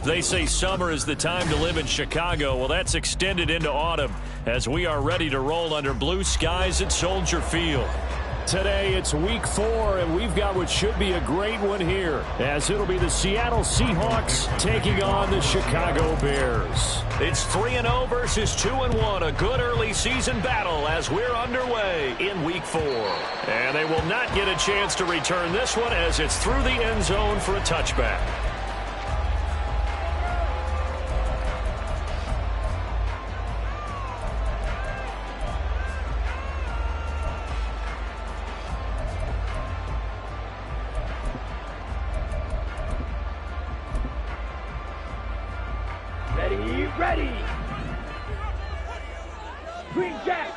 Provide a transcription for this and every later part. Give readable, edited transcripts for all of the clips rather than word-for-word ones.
They say summer is the time to live in Chicago. Well, that's extended into autumn as we are ready to roll under blue skies at Soldier Field. Today, it's week 4, and we've got what should be a great one here, as it'll be the Seattle Seahawks taking on the Chicago Bears. It's 3-0 versus 2-1, a good early season battle as we're underway in week 4. And they will not get a chance to return this one as it's through the end zone for a touchback. Ready. Green Jack.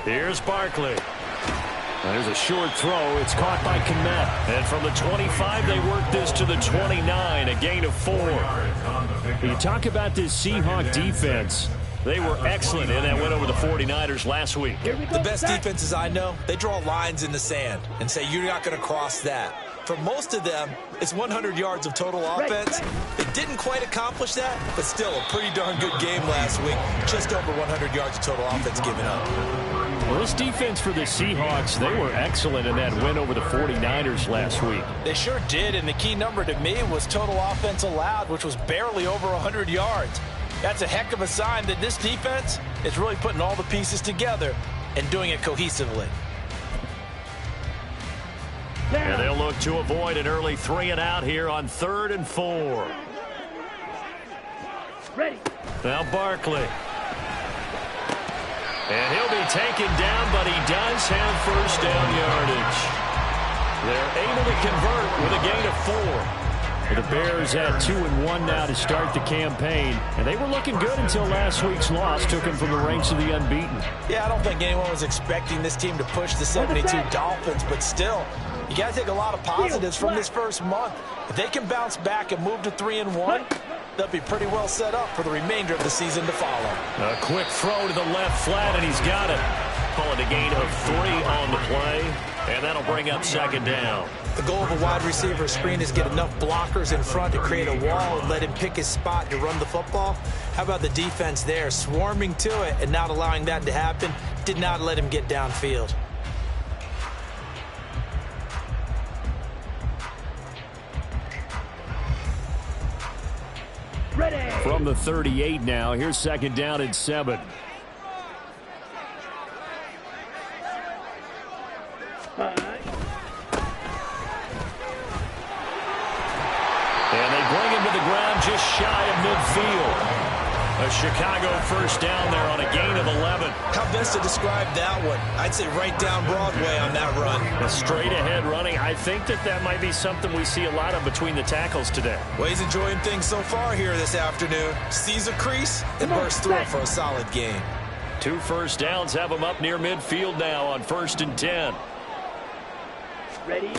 Here's Barkley. There's a short throw. It's caught by Kmet. And from the 25, they work this to the 29, a gain of 4. You talk about this Seahawk defense. They were excellent in that win over the 49ers last week. The best defenses I know, they draw lines in the sand and say you're not going to cross that. For most of them, it's 100 yards of total offense. They didn't quite accomplish that, but still a pretty darn good game last week. Just over 100 yards of total offense given up. Well, this defense for the Seahawks, they were excellent in that win over the 49ers last week. They sure did, and the key number to me was total offense allowed, which was barely over 100 yards. That's a heck of a sign that this defense is really putting all the pieces together and doing it cohesively. And they'll look to avoid an early 3-and-out here on 3rd and 4. Ready. Now Barkley. And he'll be taken down, but he does have first down yardage. They're able to convert with a gain of 4. The Bears at 2-1 now to start the campaign. And they were looking good until last week's loss took them from the ranks of the unbeaten. Yeah, I don't think anyone was expecting this team to push the 72 Dolphins, but still, you got to take a lot of positives from this first month. If they can bounce back and move to 3-1, they'll be pretty well set up for the remainder of the season to follow. A quick throw to the left flat, and he's got it. Call it a gain of 3 on the play, and that'll bring up 2nd down. The goal of a wide receiver screen is get enough blockers in front to create a wall and let him pick his spot to run the football. How about the defense there, swarming to it and not allowing that to happen? Did not let him get downfield. Ready. From the 38 now, here's 2nd down and 7. And they bring him to the ground just shy of midfield. A Chicago first down there on a gain of 11. How best to describe that one? I'd say right down Broadway on that run. A straight ahead running. I think that might be something we see a lot of between the tackles today. Well, he's enjoying things so far here this afternoon. Sees a crease and bursts through it for a solid gain. 2 first downs have him up near midfield now on 1st and 10. Ready.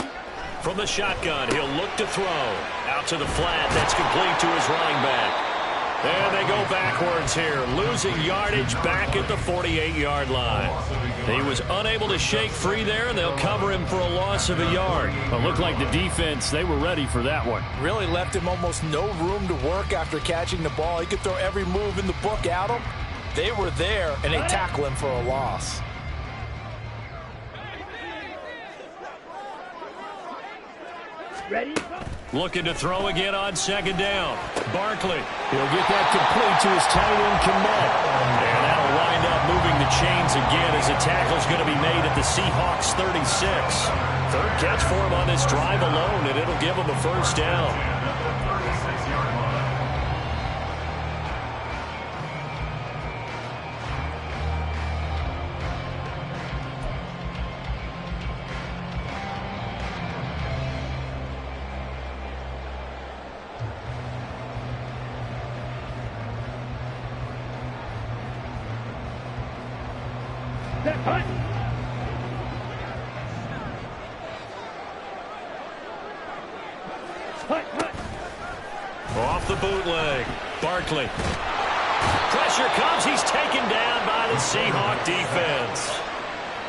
From the shotgun, he'll look to throw. Out to the flat. That's complete to his running back. And they go backwards here, losing yardage back at the 48-yard line. He was unable to shake free there, and they'll cover him for a loss of a yard. It looked like the defense, they were ready for that one. Really left him almost no room to work after catching the ball. He could throw every move in the book at him. They were there, and they tackle him for a loss. Ready. Looking to throw again on 2nd down. Barkley. He'll get that complete to his tight end, Kmet. And that'll wind up moving the chains again as a tackle's going to be made at the Seahawks 36. 3rd catch for him on this drive alone, and it'll give him a first down. Off the bootleg. Barkley. Pressure comes. He's taken down by the Seahawk defense.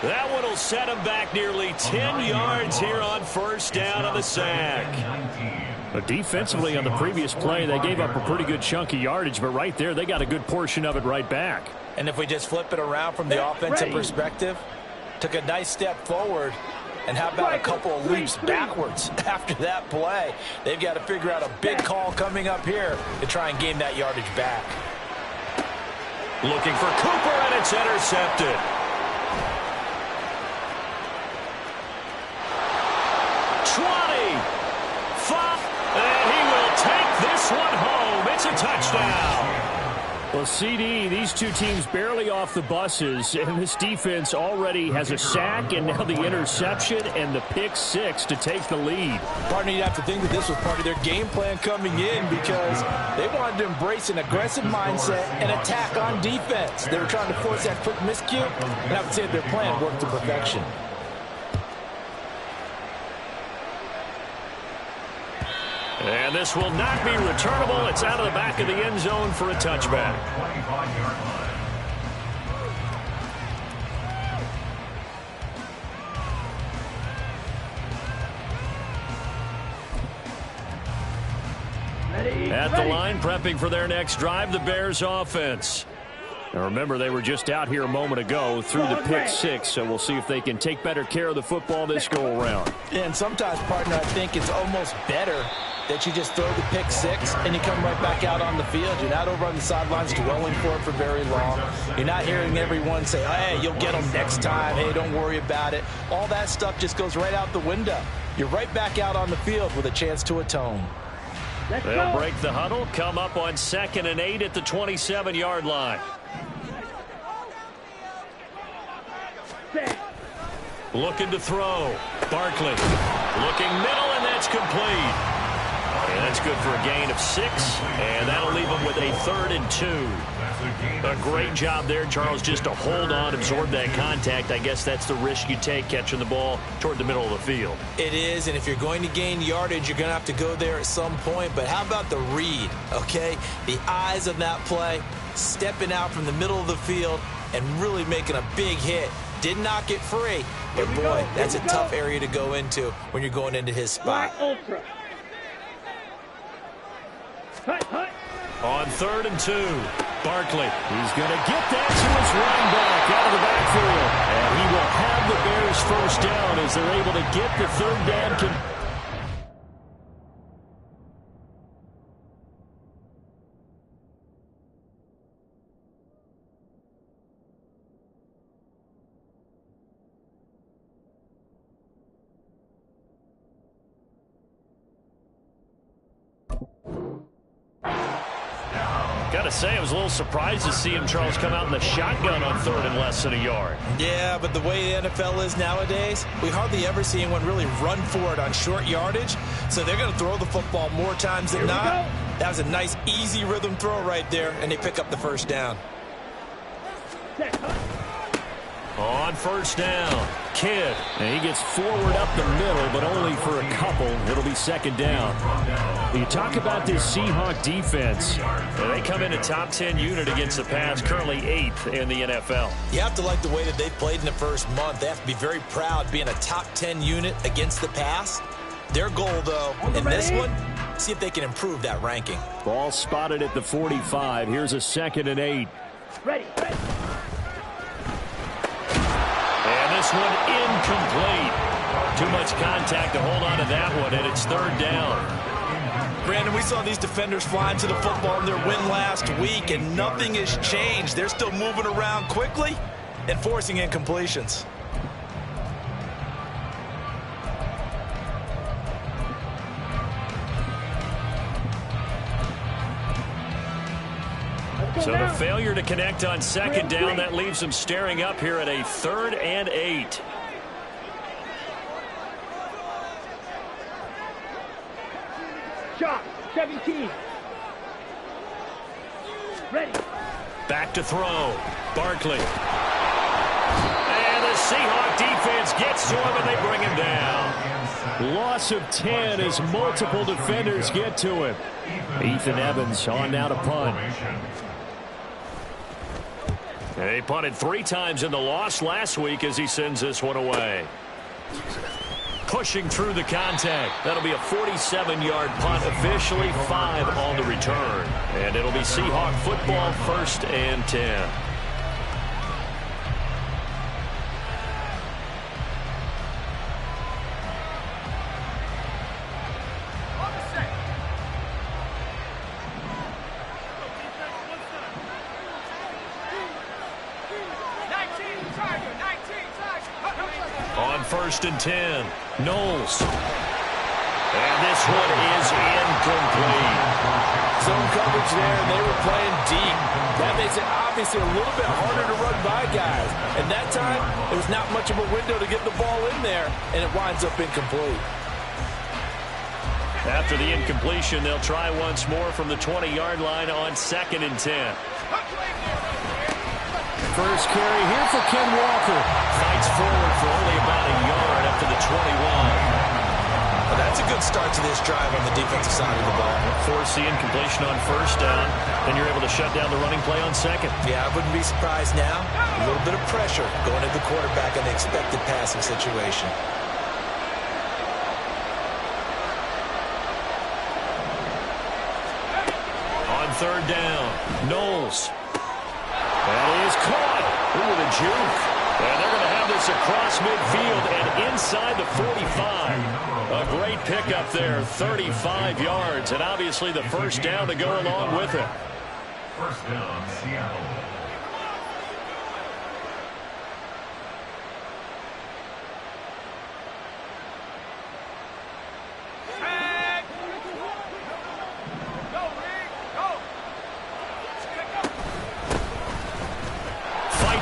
That one will set him back nearly 10 yards here on first down on the sack. But defensively on the previous play, they gave up a pretty good chunk of yardage, but right there, they got a good portion of it right back. And if we just flip it around from the offensive perspective, took a nice step forward, and how about a couple of leaps backwards after that play? They've got to figure out a big call coming up here to try and gain that yardage back. Looking for Cooper, and it's intercepted. And he will take this one home. It's a touchdown. Well, CD, these two teams barely off the buses, and this defense already has a sack and now the interception and the pick six to take the lead. Partner, you'd have to think that this was part of their game plan coming in because they wanted to embrace an aggressive mindset and attack on defense. They were trying to force that quick miscue, and I would say their plan worked to perfection. And this will not be returnable. It's out of the back of the end zone for a touchback. At the line, prepping for their next drive, the Bears offense. Now remember, they were just out here a moment ago through the pick six, so we'll see if they can take better care of the football this go-around. And sometimes, partner, I think it's almost better that you just throw the pick six and you come right back out on the field. You're not over on the sidelines dwelling for it for very long. You're not hearing everyone say, hey, you'll get them next time. Hey, don't worry about it. All that stuff just goes right out the window. You're right back out on the field with a chance to atone. They'll break the huddle, come up on 2nd and 8 at the 27-yard line. Looking to throw. Barkley looking middle, and that's complete. And that's good for a gain of 6, and that'll leave them with a 3rd and 2. A great job there, Charles, just to hold on, absorb that contact. I guess that's the risk you take catching the ball toward the middle of the field. It is, and if you're going to gain yardage, you're going to have to go there at some point. But how about the read, okay? The eyes of that play, stepping out from the middle of the field and really making a big hit. Did not get free, but boy, that's a tough area to go into when you're going into his spot. On 3rd and 2, Barkley. He's going to get that to his running back out of the backfield. And he will have the Bears first down as they're able to get the 3rd down. Got to say, I was a little surprised to see him, Charles, come out in the shotgun on 3rd and less than a yard. Yeah, but the way the NFL is nowadays, we hardly ever see anyone really run for it on short yardage. So they're going to throw the football more times than not. That was a nice, easy rhythm throw right there, and they pick up the first down. On first down, Kidd. And he gets forward up the middle, but only for a couple. It'll be 2nd down. You talk about this Seahawks defense. They come in a top 10 unit against the pass, currently 8th in the NFL. You have to like the way that they've played in the first month. They have to be very proud being a top 10 unit against the pass. Their goal, though, in this one, see if they can improve that ranking. Ball spotted at the 45. Here's a 2nd and 8. Ready. And this one incomplete. Too much contact to hold on to that one, and it's 3rd down. Brandon, we saw these defenders flying to the football in their win last week, and nothing has changed. They're still moving around quickly and forcing incompletions. So the failure to connect on 2nd down, that leaves them staring up here at a 3rd and 8. Shot, 17. Ready. Back to throw. Barkley. And the Seahawks defense gets to him, and they bring him down. Loss of 10 as multiple defenders get to him. Ethan Evans on now to punt. He punted 3 times in the loss last week as he sends this one away. Pushing through the contact. That'll be a 47-yard punt, officially 5 on the return. And it'll be Seahawk football, 1st and 10. On 1st and 10, Knowles. And this one is incomplete. Zone coverage there, and they were playing deep. That makes it obviously a little bit harder to run by guys. And that time, there was not much of a window to get the ball in there, and it winds up incomplete. After the incompletion, they'll try once more from the 20-yard line on 2nd and 10. First carry here for Ken Walker. Fights forward for only about a yard up to the 21. Well, that's a good start to this drive on the defensive side of the ball. Force the incompletion on 1st down, then you're able to shut down the running play on 2nd. Yeah, I wouldn't be surprised now. A little bit of pressure going at the quarterback in the expected passing situation. On 3rd down, Knowles. That is caught. Ooh, the juke. And they're going to have this across midfield and inside the 45. A great pickup there, 35 yards, and obviously the 1st down to go along with it. 1st down, Seattle.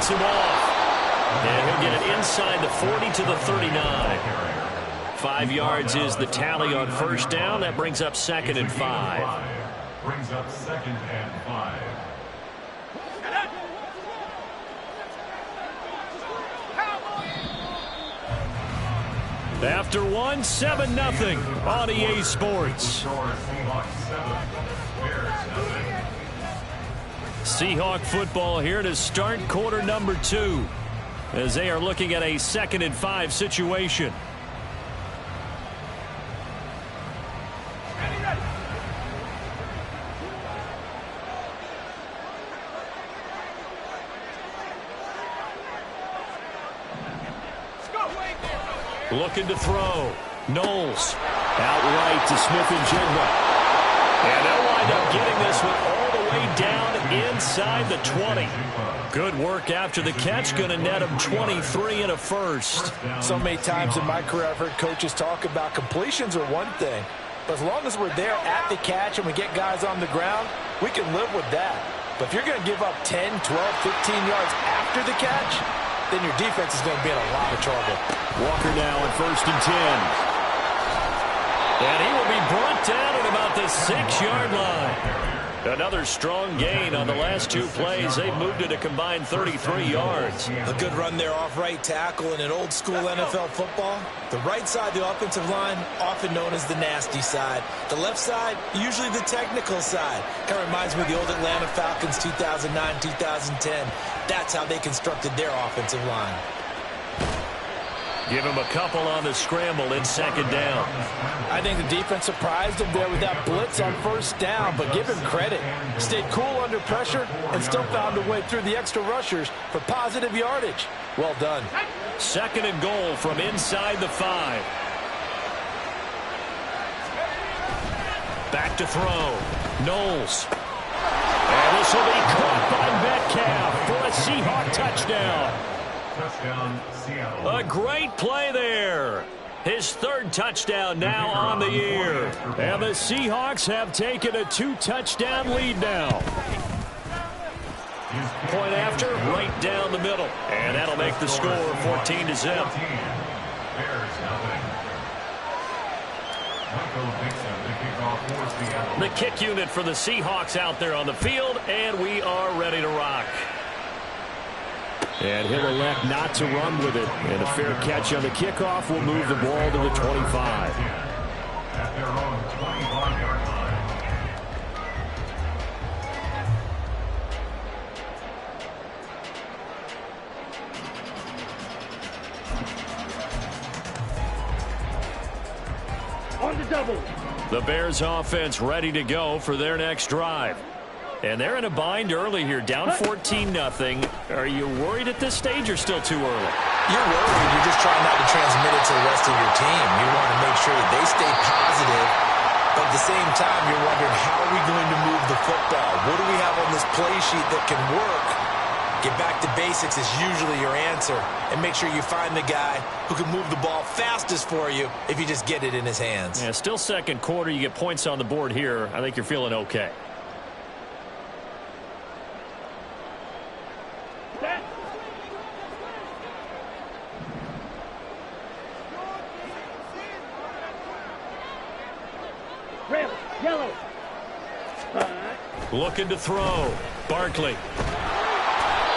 Him off. And he'll get it inside the 40 to the 39. 5 yards is the tally on 1st down. That brings up 2nd and 5. Brings up 2nd and 5. After one, 7-0 on EA Sports. Seahawk football here to start quarter number 2 as they are looking at a 2nd and 5 situation. Looking to throw. Knowles outright to Smith-Njigba. And they'll wind up getting this one all the way down inside the 20. Good work after the catch. Going to net them 23 and a 1st. So many times in my career I've heard coaches talk about completions are one thing. But as long as we're there at the catch and we get guys on the ground, we can live with that. But if you're going to give up 10, 12, 15 yards after the catch, then your defense is going to be in a lot of trouble. Walker now at 1st and 10. And he will be brought down at about the 6-yard line. Another strong gain on the last 2 plays. They've moved it a combined 33 yards. A good run there off right tackle in an old-school NFL football. The right side, the offensive line, often known as the nasty side. The left side, usually the technical side. Kind of reminds me of the old Atlanta Falcons 2009, 2010. That's how they constructed their offensive line. Give him a couple on the scramble in 2nd down. I think the defense surprised him there with that blitz on 1st down, but give him credit. Stayed cool under pressure and still found a way through the extra rushers for positive yardage. Well done. 2nd and goal from inside the 5. Back to throw. Knowles. And this will be caught by Metcalf for a Seahawk touchdown. Touchdown, Seattle. A great play there. His 3rd touchdown now on the year. And the Seahawks have taken a 2-touchdown lead now. Point after, right down the middle. And that'll make the score 14-0. Bears nothing. Michael Dixon, the kickoff for Seattle. The kick unit for the Seahawks out there on the field, and we are ready to rock. And he'll elect not to run with it. And a fair catch on the kickoff will move the ball to the 25. At their own 25-yard line. double. The Bears offense ready to go for their next drive. And they're in a bind early here, down 14-0. Are you worried at this stage or still too early? You're worried. You're just trying not to transmit it to the rest of your team. You want to make sure that they stay positive, but at the same time, you're wondering, how are we going to move the football? What do we have on this play sheet that can work? Get back to basics is usually your answer, and make sure you find the guy who can move the ball fastest for you if you just get it in his hands. Yeah, still second quarter. You get points on the board here. I think you're feeling okay. Set. Red, yellow. Looking to throw. Barkley.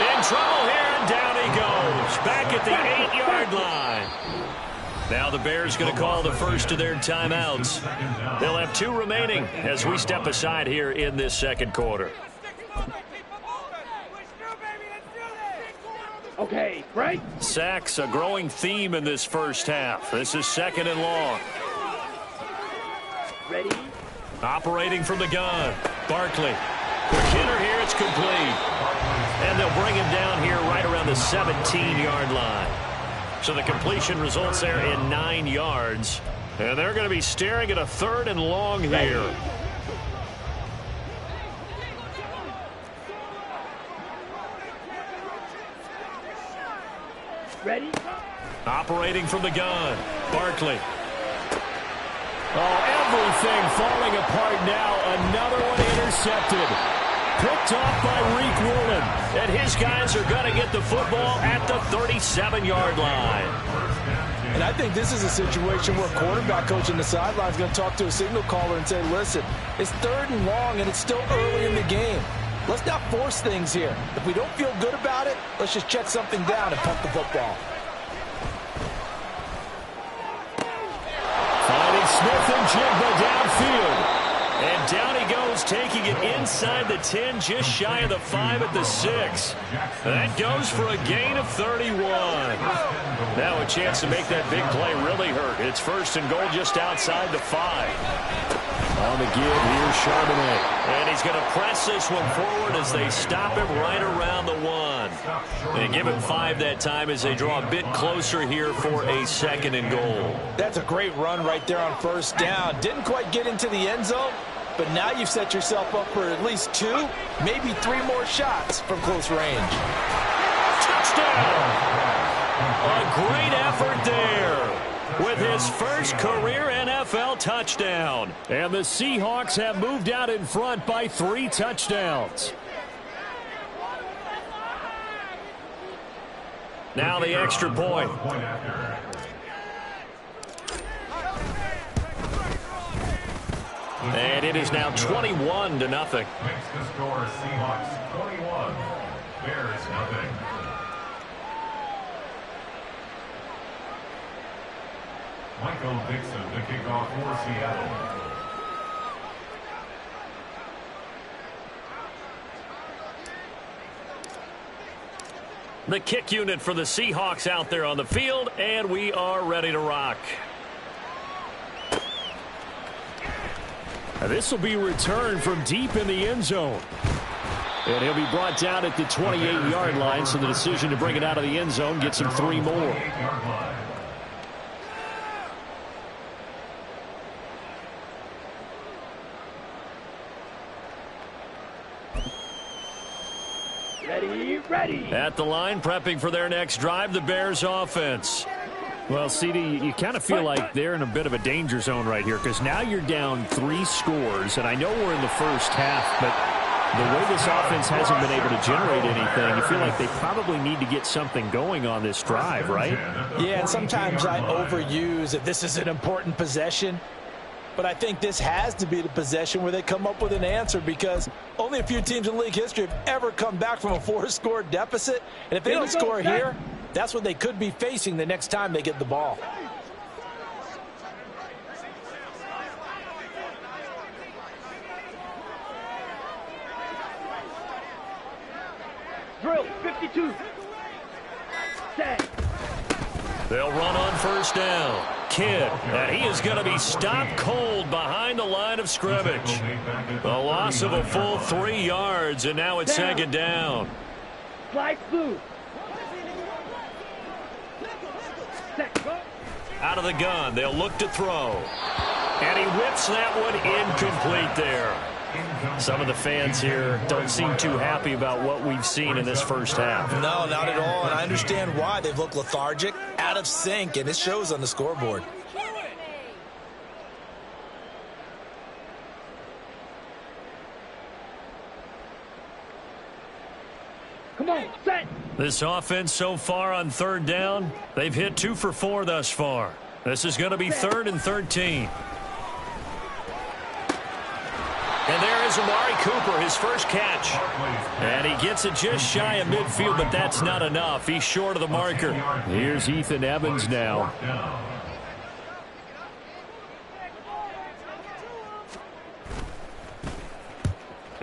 In trouble here, and down he goes. Back at the 8-yard line. Now the Bears going to call the first of their timeouts. They'll have 2 remaining as we step aside here in this second quarter. Okay, right? Sacks, a growing theme in this first half. This is 2nd and long. Ready? Operating from the gun. Barkley. Quick hitter here, it's complete. And they'll bring him down here right around the 17-yard line. So the completion results there in 9 yards. And they're going to be staring at a 3rd and long here. Ready? Operating from the gun. Barkley. Oh, everything falling apart now. Another one intercepted. Picked off by Reek Woolen. And his guys are going to get the football at the 37-yard line. And I think this is a situation where quarterback coach in the sideline is going to talk to a signal caller and say, listen, it's 3rd and long and it's still early in the game. Let's not force things here. If we don't feel good about it, let's just check something down and pump the football. Finding Smith and Jigba downfield. And down he goes, taking it inside the 10, just shy of the 5 at the 6. That goes for a gain of 31. Now a chance to make that big play really hurt. It's 1st and goal just outside the 5. On the give, here's Charbonnet. And he's going to press this one forward as they stop him right around the 1. And give him 5 that time as they draw a bit closer here for a 2nd and goal. That's a great run right there on 1st down. Didn't quite get into the end zone, but now you've set yourself up for at least 2, maybe 3 more shots from close range. Touchdown! A great effort there with his first career NFL touchdown. And the Seahawks have moved out in front by 3 touchdowns. Now the extra point. And it is now 21-0. Makes the score Seahawks 21, Bears nothing. Michael Dixon, the kickoff for Seattle. The kick unit for the Seahawks out there on the field, and we are ready to rock. This will be returned from deep in the end zone. And he'll be brought down at the 28-yard line, so the decision to bring it out of the end zone gets him 3 more. Ready. At the line, prepping for their next drive, the Bears offense. Well, CD, you kind of feel like they're in a bit of a danger zone right here because now you're down 3 scores, and I know we're in the first half, but the way this offense hasn't been able to generate anything, you feel like they probably need to get something going on this drive, right? Yeah, and sometimes I overuse that this is an important possession. But I think this has to be the possession where they come up with an answer because only a few teams in league history have ever come back from a 4-score deficit. And if they don't score here, that's what they could be facing the next time they get the ball. Drill, 52. Set. They'll run on 1st down. kid. And he is going to be stopped cold behind the line of scrimmage. A loss of a full 3 yards, and now it's second down. Slide blue. Out of the gun, they'll look to throw. And he whips that one incomplete there. Some of the fans here don't seem too happy about what we've seen in this first half. No, not at all, and I understand why. They've looked lethargic, out of sync, and it shows on the scoreboard. Come on, set. This offense so far on third down, they've hit 2 for 4 thus far. This is going to be 3rd and 13. And there is Amari Cooper, his first catch. And he gets it just shy of midfield, but that's not enough. He's short of the marker. Here's Ethan Evans now.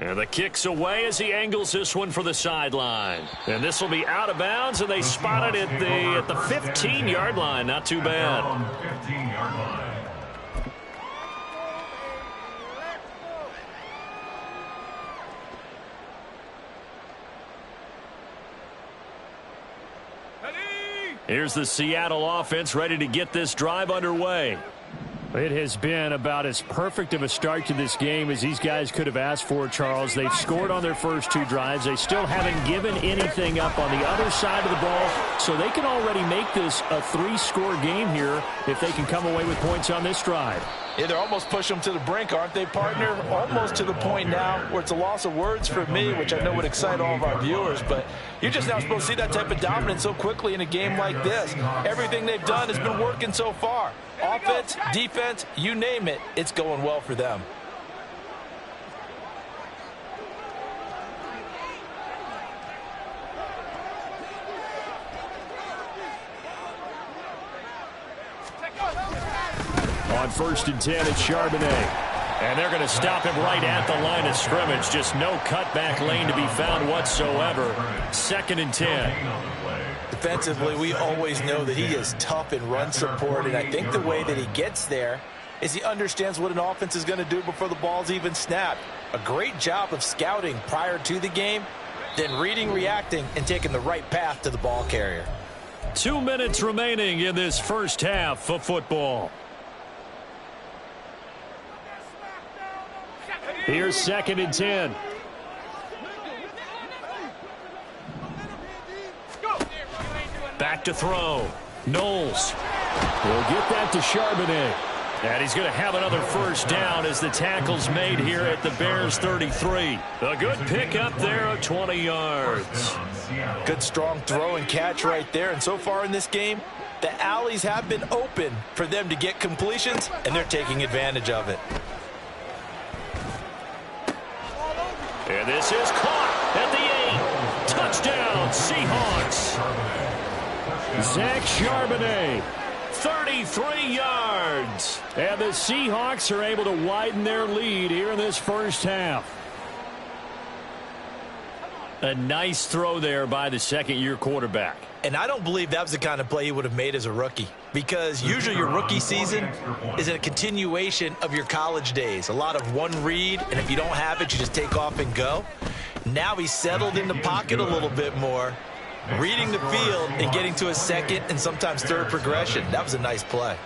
And the kick's away as he angles this one for the sideline. And this will be out of bounds, and they spot it at the 15-yard line. Not too bad. 15-yard line. Here's the Seattle offense ready to get this drive underway. It has been about as perfect of a start to this game as these guys could have asked for, Charles. They've scored on their first 2 drives. They still haven't given anything up on the other side of the ball, so they can already make this a 3-score game here if they can come away with points on this drive. Yeah, they're almost pushing them to the brink, aren't they, partner? Almost to the point now where it's a loss of words for me, which I know would excite all of our viewers, but you're just not supposed to see that type of dominance so quickly in a game like this. Everything they've done has been working so far. Offense, defense, you name it, it's going well for them. On 1st and 10, it's Charbonnet. And they're going to stop him right at the line of scrimmage. Just no cutback lane to be found whatsoever. 2nd and 10. Defensively, we always know that he is tough in run support, and I think the way that he gets there is he understands what an offense is going to do before the ball's even snapped. A great job of scouting prior to the game, then reading, reacting, and taking the right path to the ball carrier. 2 minutes remaining in this first half of football. Here's 2nd and 10. Back to throw. Knowles. We'll get that to Charbonnet. And he's going to have another first down as the tackle's made here at the Bears 33. A good pickup there of 20 yards. Good strong throw and catch right there. And so far in this game, the alleys have been open for them to get completions, and they're taking advantage of it. And this is caught at the 8. Touchdown, Seahawks. Zach Charbonnet. 33 yards. And the Seahawks are able to widen their lead here in this first half. A nice throw there by the second-year quarterback. And I don't believe that was the kind of play he would have made as a rookie, because usually your rookie season is a continuation of your college days. A lot of one read, and if you don't have it, you just take off and go. Now he's settled in the pocket a little bit more, reading the field and getting to a second and sometimes third progression. That was a nice play.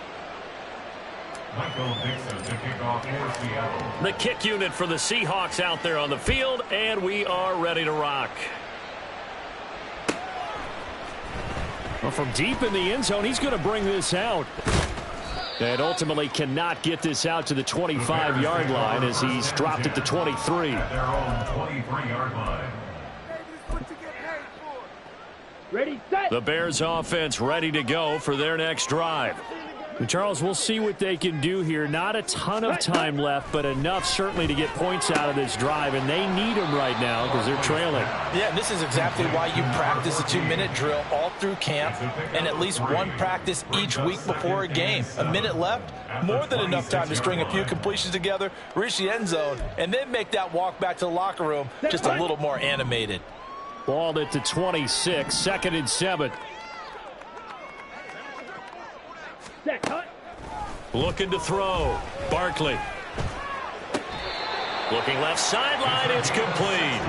The kick unit for the Seahawks out there on the field, and we are ready to rock. Well, from deep in the end zone, he's going to bring this out. And ultimately cannot get this out to the 25-yard line as he's dropped it to 23. At their own 23-yard line. Ready, set. The Bears offense ready to go for their next drive. And Charles, we'll see what they can do here. Not a ton of time left, but enough certainly to get points out of this drive, and they need them right now because they're trailing. Yeah, and this is exactly why you practice a 2-minute drill all through camp and at least one practice each week before a game. A minute left, more than enough time to string a few completions together, reach the end zone, and then make that walk back to the locker room just a little more animated. Balled it to 26, 2nd and 7. Set, cut. Looking to throw. Barkley. Looking left sideline. It's complete.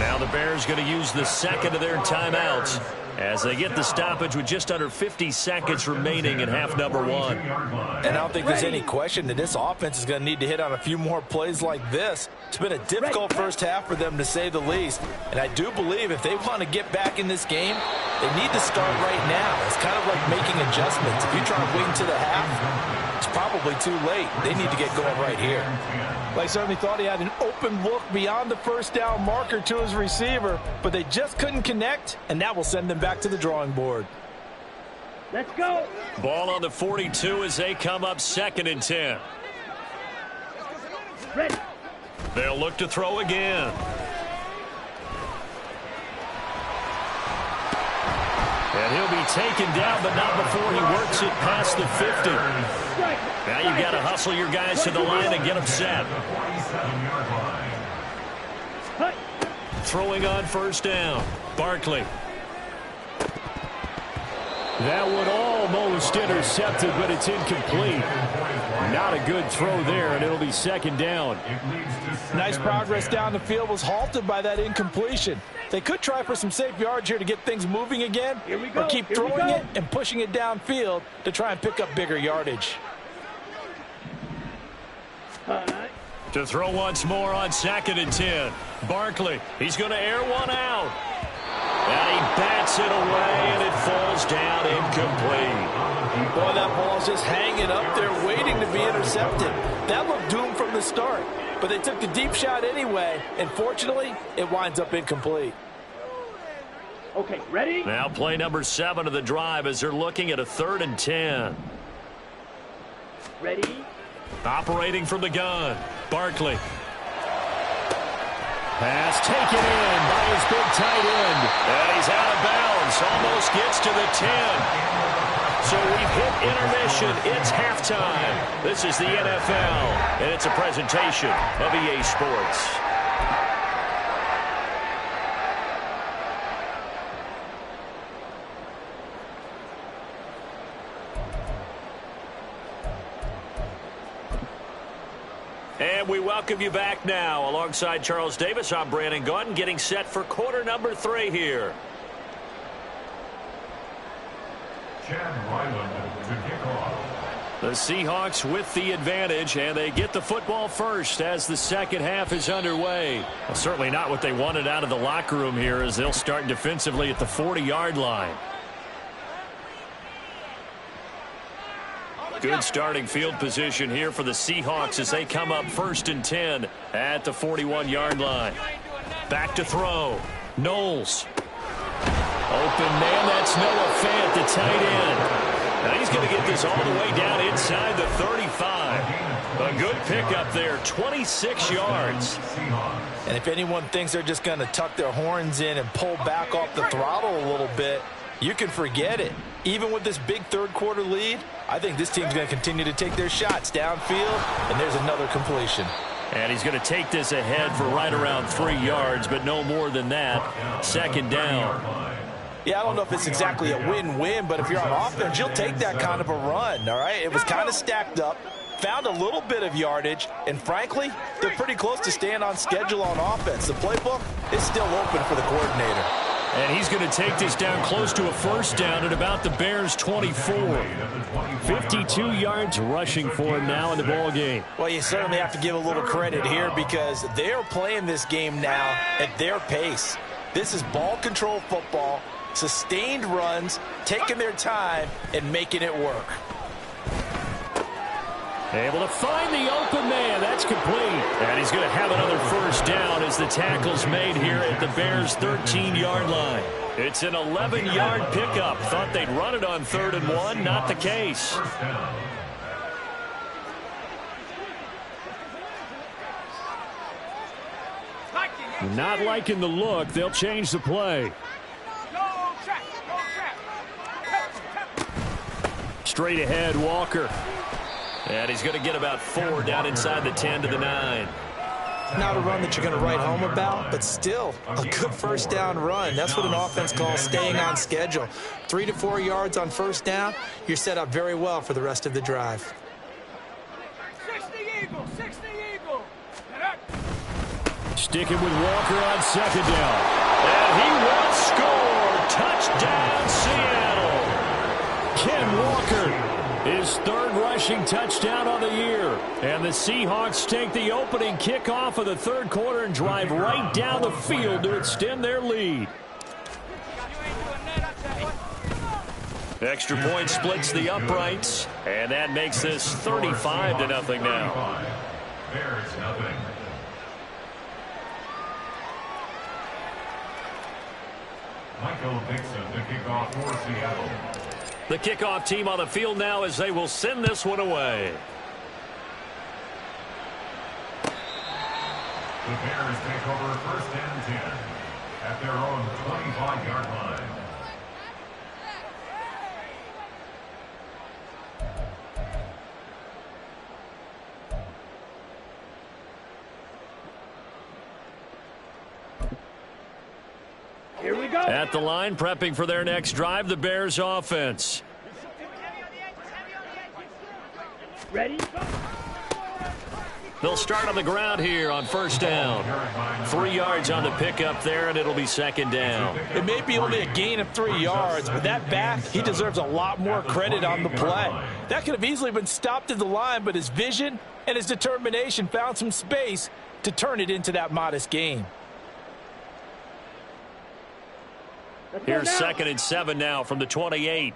Now the Bears going to use the second of their timeouts as they get the stoppage with just under 50 seconds remaining in half number one. And I don't think there's any question that this offense is going to need to hit on a few more plays like this. It's been a difficult first half for them, to say the least. And I do believe if they want to get back in this game, they need to start right now. It's kind of like making adjustments. If you try to wait until the half, it's probably too late. They need to get going right here. Well, I certainly thought he had an open look beyond the first down marker to his receiver, but they just couldn't connect, and that will send them back to the drawing board. Let's go. Ball on the 42 as they come up 2nd and 10. Ready. They'll look to throw again. And he'll be taken down, but not before he works it past the 50. Now you've got to hustle your guys to the line and get them set. Throwing on first down. Barkley. That one almost intercepted, but it's incomplete. Not a good throw there, and it'll be 2nd down. Nice progress down the field was halted by that incompletion. They could try for some safe yards here to get things moving again, or keep throwing it and pushing it downfield to try and pick up bigger yardage. To throw once more on 2nd and 10. Barkley, he's going to air one out. And he bats it away, and it falls down incomplete. Boy, that ball's just hanging up there waiting to be intercepted. That looked doomed from the start, but they took the deep shot anyway, and fortunately, it winds up incomplete. Okay, ready? Now play number 7 of the drive as they're looking at a 3rd and 10. Ready? Operating from the gun. Barkley. Pass taken in by his big tight end. And he's out of bounds. Almost gets to the 10. So we've hit intermission. It's halftime. This is the NFL, and it's a presentation of EA Sports. And we welcome you back now. Alongside Charles Davis, I'm Brandon Gaudin, getting set for quarter number 3 here. Chad Ryland to kick off. The Seahawks with the advantage, and they get the football first as the second half is underway. Well, certainly not what they wanted out of the locker room here, as they'll start defensively at the 40-yard line. Good starting field position here for the Seahawks as they come up 1st and 10 at the 41-yard line. Back to throw. Knowles. Open man, that's Noah Fant, the tight end. Now he's going to get this all the way down inside the 35. A good pickup there, 26 yards. And if anyone thinks they're just going to tuck their horns in and pull back off the throttle a little bit, you can forget it. Even with this big third-quarter lead, I think this team's going to continue to take their shots downfield, and there's another completion. And he's going to take this ahead for right around 3 yards, but no more than that. 2nd down. Yeah, I don't know if it's exactly a win-win, but if you're on offense, you'll take that kind of a run, all right? It was kind of stacked up, found a little bit of yardage, and frankly, they're pretty close to staying on schedule on offense. The playbook is still open for the coordinator. And he's going to take this down close to a 1st down at about the Bears' 24. 52 yards rushing for him now in the ball game. Well, you certainly have to give a little credit here because they're playing this game now at their pace. This is ball control football, sustained runs, taking their time, and making it work. Able to find the open man. That's complete. And he's going to have another 1st down as the tackle's made here at the Bears' 13-yard line. It's an 11-yard pickup. Thought they'd run it on 3rd and 1. Not the case. Not liking the look. They'll change the play. Straight ahead, Walker. And he's going to get about 4 down inside the 10 to the 9. Not a run that you're going to write home about, but still a good 1st down run. That's what an offense calls staying on schedule. 3 to 4 yards on 1st down, you're set up very well for the rest of the drive. sticking with Walker on second down. And he will score. Touchdown, Seattle. Ken Walker, his third rushing touchdown on the year. And the Seahawks take the opening kickoff of the third quarter and drive right down the field to extend their lead. Extra point splits the uprights, and that makes this 35-0 now. Bears nothing. Michael Dixon to kick off for Seattle. The kickoff team on the field now as they will send this one away. The Bears take over 1st and 10 at their own 25-yard line. Here we go. At the line, prepping for their next drive, the Bears offense. Ready? They'll start on the ground here on 1st down. 3 yards on the pickup there, and it'll be 2nd down. It may be only a gain of 3 yards, but that back, he deserves a lot more credit on the play. That could have easily been stopped at the line, but his vision and his determination found some space to turn it into that modest gain. Here's 2nd and 7 now from the 28.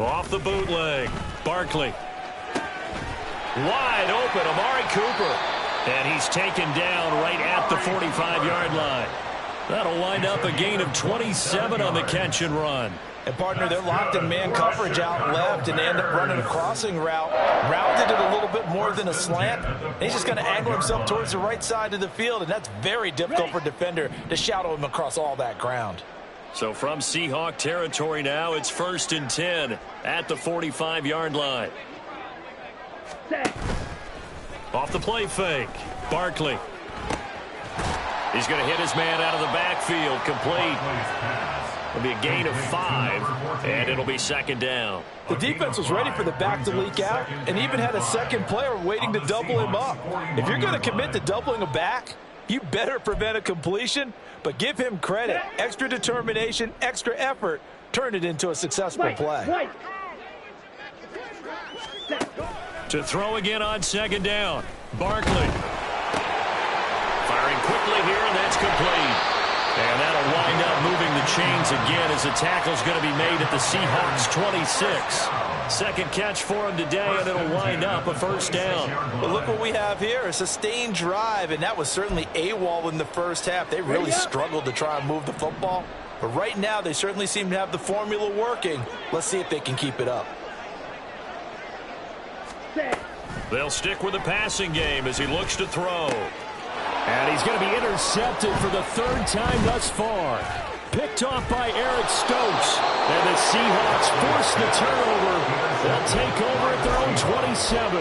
Off the bootleg. Barkley. Wide open, Amari Cooper. And he's taken down right at the 45-yard line. That'll wind up a gain of 27 on the catch and run. And, partner, they're locked in man coverage out left, and they end up running a crossing route. Rounded it a little bit more than a slant. And he's just going to angle himself towards the right side of the field, and that's very difficult for a defender to shadow him across all that ground. So from Seahawk territory now, it's 1st and 10 at the 45-yard line. Off the play fake. Barkley. He's going to hit his man out of the backfield. Complete. It'll be a gain of 5, and it'll be 2nd down. The defense was ready for the back to leak out and even had a second player waiting to double him up. If you're going to commit to doubling a back, you better prevent a completion, but give him credit. Extra determination, extra effort, turn it into a successful play. To throw again on 2nd down. Barkley. Firing quickly here, and that's complete. And that'll wind up moving the chains again as the tackle's going to be made at the Seahawks 26. Second catch for him today, and it'll wind up a 1st down. But look what we have here, a sustained drive, and that was certainly AWOL in the first half. They really struggled to try and move the football. But right now, they certainly seem to have the formula working. Let's see if they can keep it up. They'll stick with the passing game as he looks to throw. And he's going to be intercepted for the 3rd time thus far. Picked off by Eric Stokes. And the Seahawks force the turnover. They'll take over at their own 27.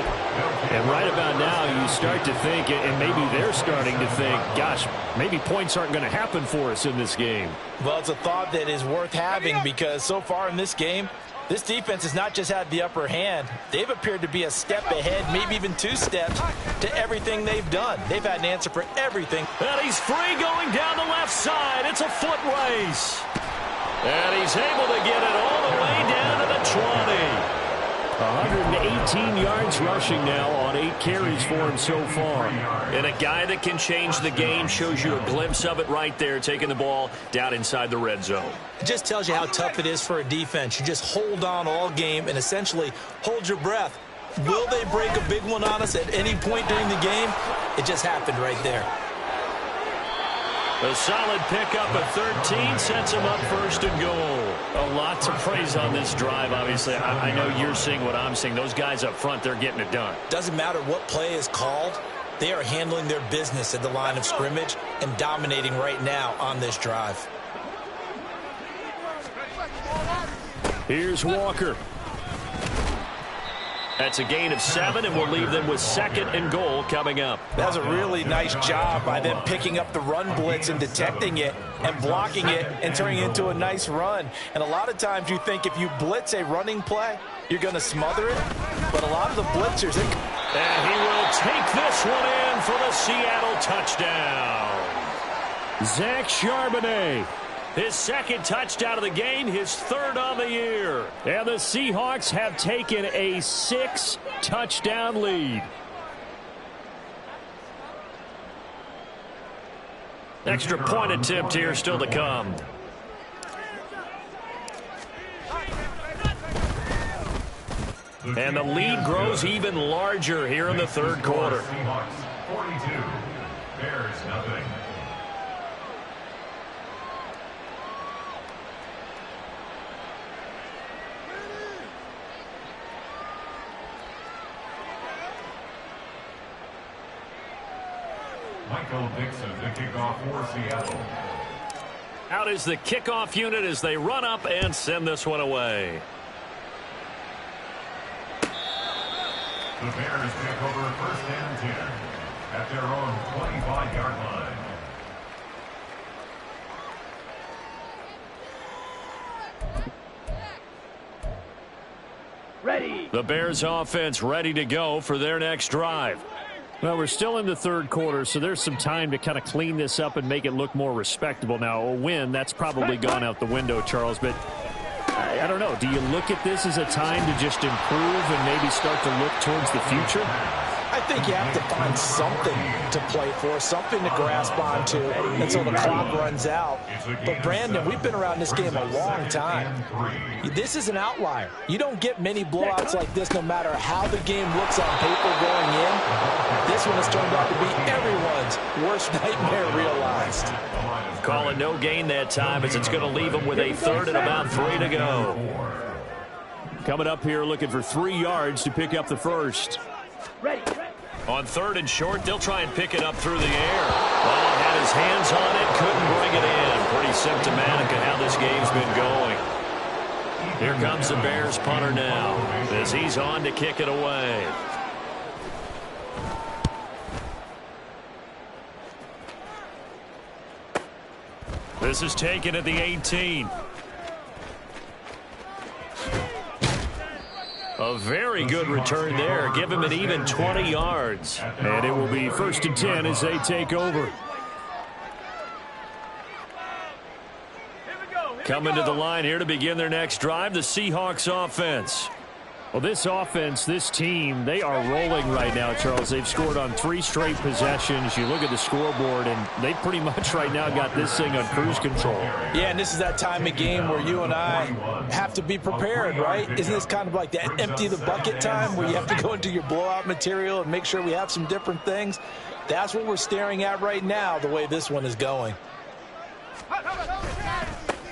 And right about now, you start to think, and maybe they're starting to think, gosh, maybe points aren't going to happen for us in this game. Well, it's a thought that is worth having because so far in this game, this defense has not just had the upper hand. They've appeared to be a step ahead, maybe even 2 steps, to everything they've done. They've had an answer for everything. And he's free going down the left side. It's a foot race. And he's able to get it all the way down to the 20. 118 yards rushing now on 8 carries for him so far. And a guy that can change the game, shows you a glimpse of it right there, taking the ball down inside the red zone. It just tells you how tough it is for a defense. You just hold on all game and essentially hold your breath. Will they break a big one on us at any point during the game? It just happened right there. A solid pickup at 13 sets him up 1st and goal. A lot to praise on this drive, obviously. I know you're seeing what I'm seeing. Those guys up front, they're getting it done. Doesn't matter what play is called. They are handling their business at the line of scrimmage and dominating right now on this drive. Here's Walker. That's a gain of 7, and we'll leave them with 2nd and goal coming up. That was a really nice job by them picking up the run blitz and detecting it and blocking it and turning it into a nice run. And a lot of times you think if you blitz a running play, you're going to smother it. But a lot of the blitzers... And he will take this one in for the Seattle touchdown. Zach Charbonnet. His 2nd touchdown of the game, his 3rd on the year. And the Seahawks have taken a 6-touchdown lead. Extra point attempt here still to come. And the lead grows even larger here in the 3rd quarter. Seahawks 42, Bears nothing. Michael Dixon, the kickoff for Seattle. Out is the kickoff unit as they run up and send this one away. The Bears take over 1st and 10 at their own 25-yard line. Ready. The Bears offense ready to go for their next drive. Well, we're still in the 3rd quarter, so there's some time to kind of clean this up and make it look more respectable. Now, a win, that's probably gone out the window, Charles, but I don't know. Do you look at this as a time to just improve and maybe start to look towards the future? I think you have to find something to play for, something to grasp onto until the clock runs out. But, Brandon, we've been around this game a long time. This is an outlier. You don't get many blowouts like this no matter how the game looks on paper going in. This one has turned out to be everyone's worst nightmare realized. Call it no gain that time as it's going to leave them with a 3rd and about 3 to go. Coming up here looking for 3 yards to pick up the 1st. Ready. On 3rd and short, they'll try and pick it up through the air. Well, had his hands on it, couldn't bring it in. Pretty symptomatic of how this game's been going. Here comes the Bears punter now as he's on to kick it away. This is taken at the 18. A very good return there. Give him an even 20 yards. And it will be 1st and 10 as they take over. Coming to the line here to begin their next drive, the Seahawks offense. Well, this offense, this team, they are rolling right now, Charles. They've scored on 3 straight possessions. You look at the scoreboard, and they pretty much right now got this thing on cruise control. Yeah, and this is that time of game where you and I have to be prepared, right? Isn't this kind of like that empty the bucket time where you have to go into your blowout material and make sure we have some different things? That's what we're staring at right now, the way this one is going.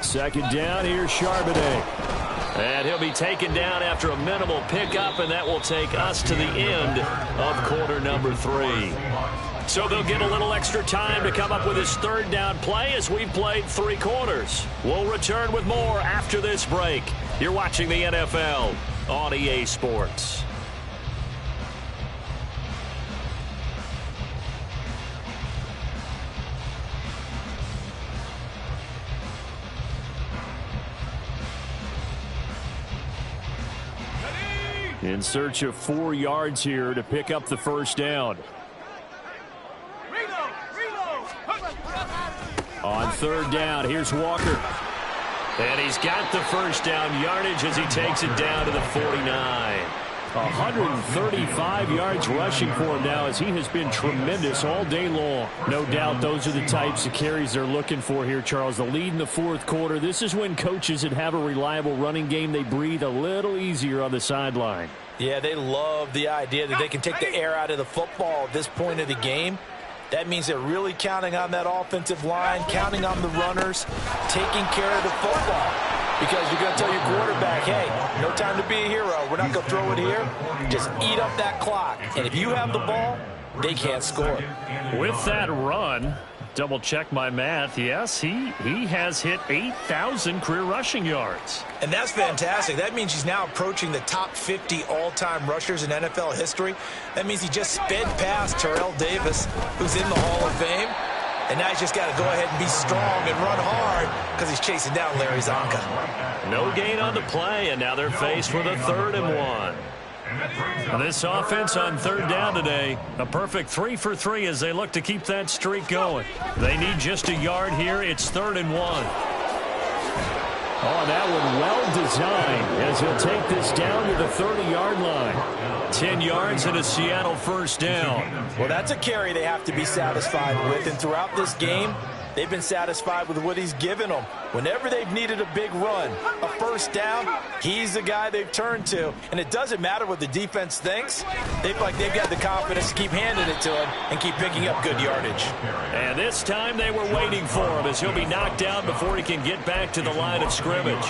2nd down, here's Charbonnet. And he'll be taken down after a minimal pickup, and that will take us to the end of quarter number 3. So they'll get a little extra time to come up with his 3rd down play as we've played 3 quarters. We'll return with more after this break. You're watching the NFL on EA Sports. In search of 4 yards here to pick up the 1st down. On 3rd down, here's Walker. And he's got the 1st down yardage as he takes it down to the 49. 135 yards rushing for him now as he has been tremendous all day long. No doubt those are the types of carries they're looking for here, Charles. The lead in the 4th quarter. This is when coaches that have a reliable running game, they breathe a little easier on the sideline. Yeah, they love the idea that they can take the air out of the football at this point of the game. That means they're really counting on that offensive line, counting on the runners, taking care of the football. Because you're going to tell your quarterback, hey, no time to be a hero. We're not going to throw it here. Just eat up that clock. And if you have the ball, they can't score. With that run, double check my math. Yes, he has hit 8,000 career rushing yards. And that's fantastic. That means he's now approaching the top 50 all-time rushers in NFL history. That means he just sped past Terrell Davis, who's in the Hall of Fame. And now he's just got to go ahead and be strong and run hard because he's chasing down Larry Zonka. No gain on the play, and now they're faced with a 3rd and 1. This offense on 3rd down today, a perfect 3 for 3 as they look to keep that streak going. They need just a yard here. It's 3rd and 1. Oh, that one well designed as he'll take this down to the 30-yard line. 10 yards and a Seattle 1st down. Well, that's a carry they have to be satisfied with, and throughout this game, they've been satisfied with what he's given them. Whenever they've needed a big run, a 1st down, he's the guy they've turned to. And it doesn't matter what the defense thinks. They feel like they've got the confidence to keep handing it to him and keep picking up good yardage. And this time they were waiting for him as he'll be knocked down before he can get back to the line of scrimmage.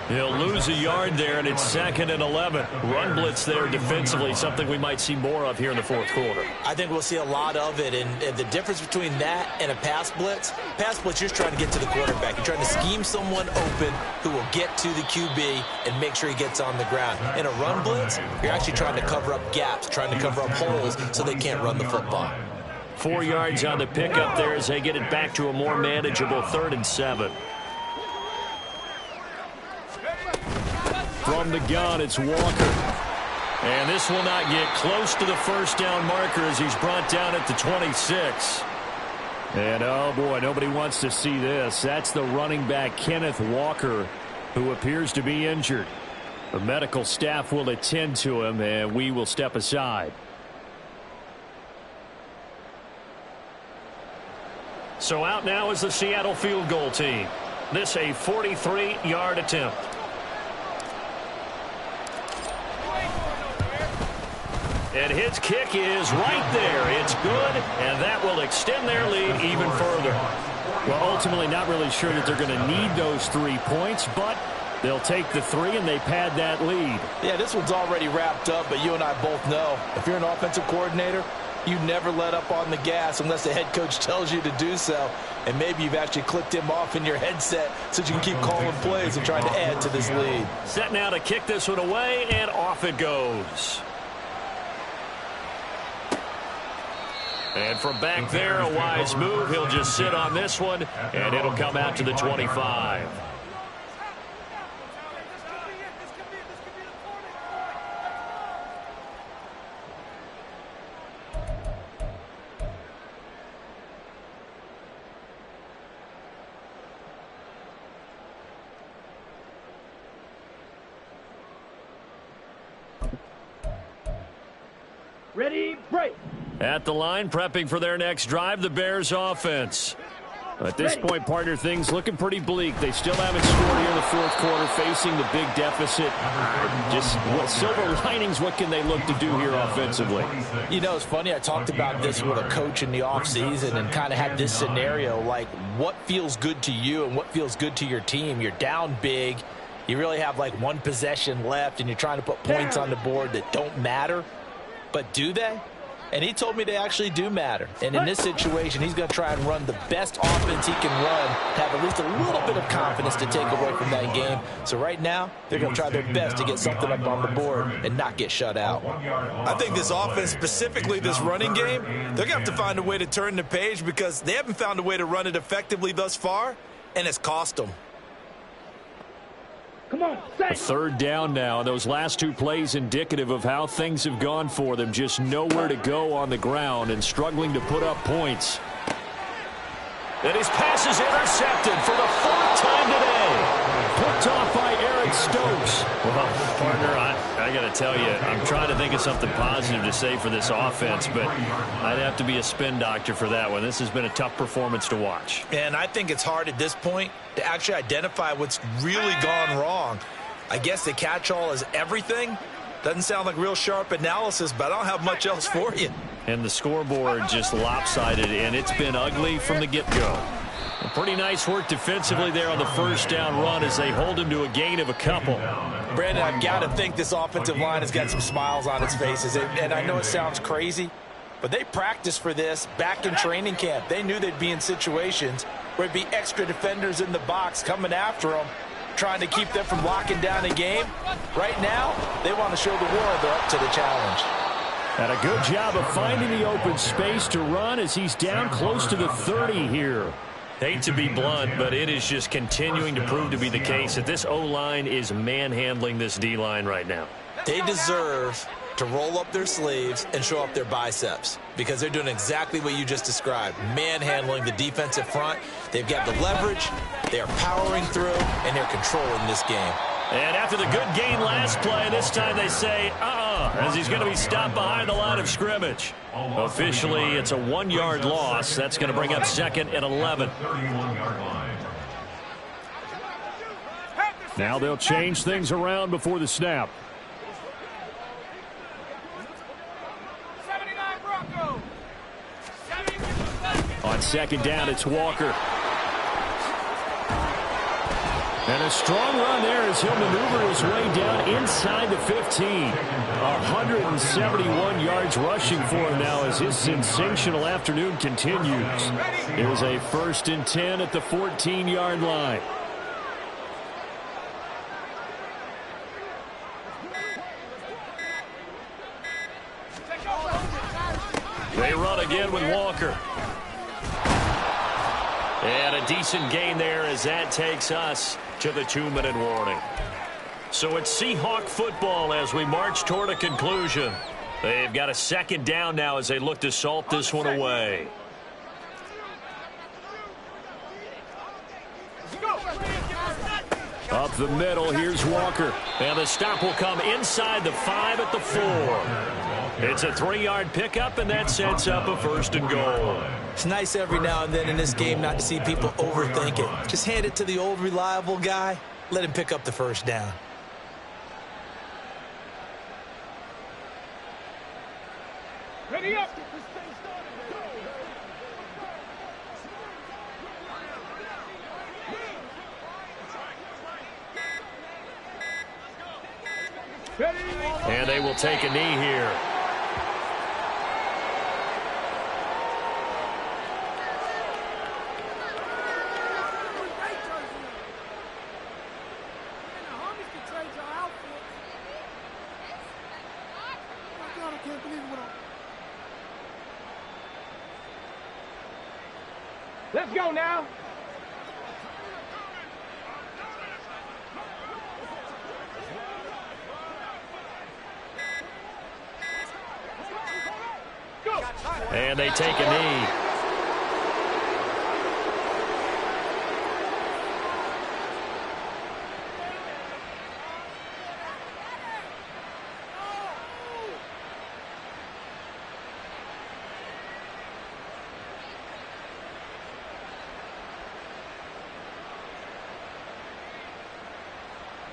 He'll lose a yard there, and it's 2nd and 11. Run blitz there defensively, something we might see more of here in the 4th quarter. I think we'll see a lot of it, and the difference between that and a pass blitz, you're just trying to get to the quarterback. You're trying to scheme someone open who will get to the QB and make sure he gets on the ground. In a run blitz, you're actually trying to cover up gaps, trying to cover up holes so they can't run the football. 4 yards on the pickup there as they get it back to a more manageable 3rd and 7. From the gun, it's Walker. And this will not get close to the 1st down marker as he's brought down at the 26. And, oh, boy, nobody wants to see this. That's the running back, Kenneth Walker, who appears to be injured. The medical staff will attend to him, and we will step aside. So out now is the Seattle field goal team. This a 43-yard attempt. And his kick is right there. It's good, and that will extend their lead even further. Well, ultimately not really sure that they're going to need those 3 points, but they'll take the 3 and they pad that lead. Yeah, this one's already wrapped up, but you and I both know if you're an offensive coordinator, you never let up on the gas unless the head coach tells you to do so. And maybe you've actually clicked him off in your headset so that you can keep calling plays and trying to add to this lead. Set now to kick this one away, and off it goes. And from back there, a wise move. He'll just sit on this one, and it'll come out to the 25. Ready, break. At the line, prepping for their next drive, the Bears offense. At this point, partner, things looking pretty bleak. They still haven't scored here in the 4th quarter, facing the big deficit. Just what silver linings, what can they look to do here offensively? You know, it's funny. I talked about this with a coach in the offseason and kind of had this scenario, like what feels good to you and what feels good to your team. You're down big. You really have like 1 possession left, and you're trying to put points on the board that don't matter. But do they? And he told me they actually do matter. And in this situation, he's going to try and run the best offense he can run, have at least a little bit of confidence to take away from that game. So right now, they're going to try their best to get something up on the board and not get shut out. I think this offense, specifically this running game, they're going to have to find a way to turn the page because they haven't found a way to run it effectively thus far, and it's cost them. Come on, a 3rd down now. Those last 2 plays indicative of how things have gone for them. Just nowhere to go on the ground and struggling to put up points. And his pass is intercepted for the 4th time today. Picked off by Eric Stokes. Well, partner, I got to tell you, I'm trying to think of something positive to say for this offense, but I'd have to be a spin doctor for that one. This has been a tough performance to watch. And I think it's hard at this point to actually identify what's really gone wrong. I guess the catch-all is everything. Doesn't sound like real sharp analysis, but I don't have much else for you. And the scoreboard just lopsided, and it's been ugly from the get-go. Pretty nice work defensively there on the 1st down run as they hold him to a gain of a couple. Brandon, I've got to think this offensive line has got some smiles on its faces. And I know it sounds crazy, But they practiced for this back in training camp. They knew they'd be in situations where it'd be extra defenders in the box coming after them, trying to keep them from locking down a game. Right now, they want to show the world they're up to the challenge. And a good job of finding the open space to run as he's down close to the 30 here. Hate to be blunt, but it is just continuing to prove to be the case that this O-line is manhandling this D-line right now. They deserve to roll up their sleeves and show up their biceps because they're doing exactly what you just described, manhandling the defensive front. They've got the leverage, they are powering through, and they're controlling this game. And after the good gain last play, this time they say, as he's going to be stopped behind the line of scrimmage. Officially, it's a 1-yard loss. That's going to bring up 2nd and 11. Now they'll change things around before the snap. On 2nd down, it's Walker. And a strong run there as he'll maneuver his way down inside the 15. 171 yards rushing for him now as his sensational afternoon continues. It was a 1st and 10 at the 14-yard line. They run again with Walker. And a decent gain there as that takes us to the 2-minute warning. So it's Seahawk football as we march toward a conclusion. They've got a 2nd down now as they look to salt this one away. Up the middle, here's Walker. And the stop will come inside the 5 at the 4. It's a 3-yard pickup, and that sets up a 1st and goal. It's nice every now and then in this game not to see people overthink it. Just hand it to the old reliable guy. Let him pick up the 1st down. Ready up. And they will take a knee here. Let's go now. And they take a knee.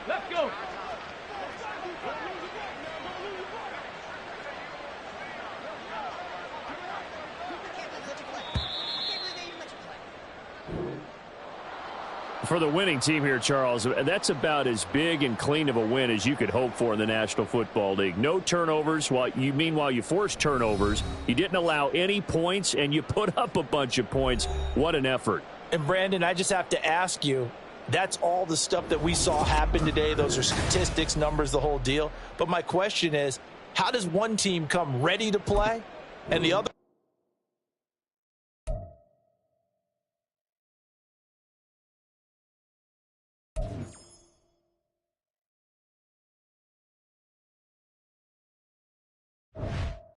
Let's go. For the winning team here, Charles, that's about as big and clean of a win as you could hope for in the National Football League. No turnovers. Meanwhile, you forced turnovers. You didn't allow any points, and you put up a bunch of points. What an effort. And, Brandon, I just have to ask you, that's all the stuff that we saw happen today. Those are statistics, numbers, the whole deal. But my question is, how does one team come ready to play and the other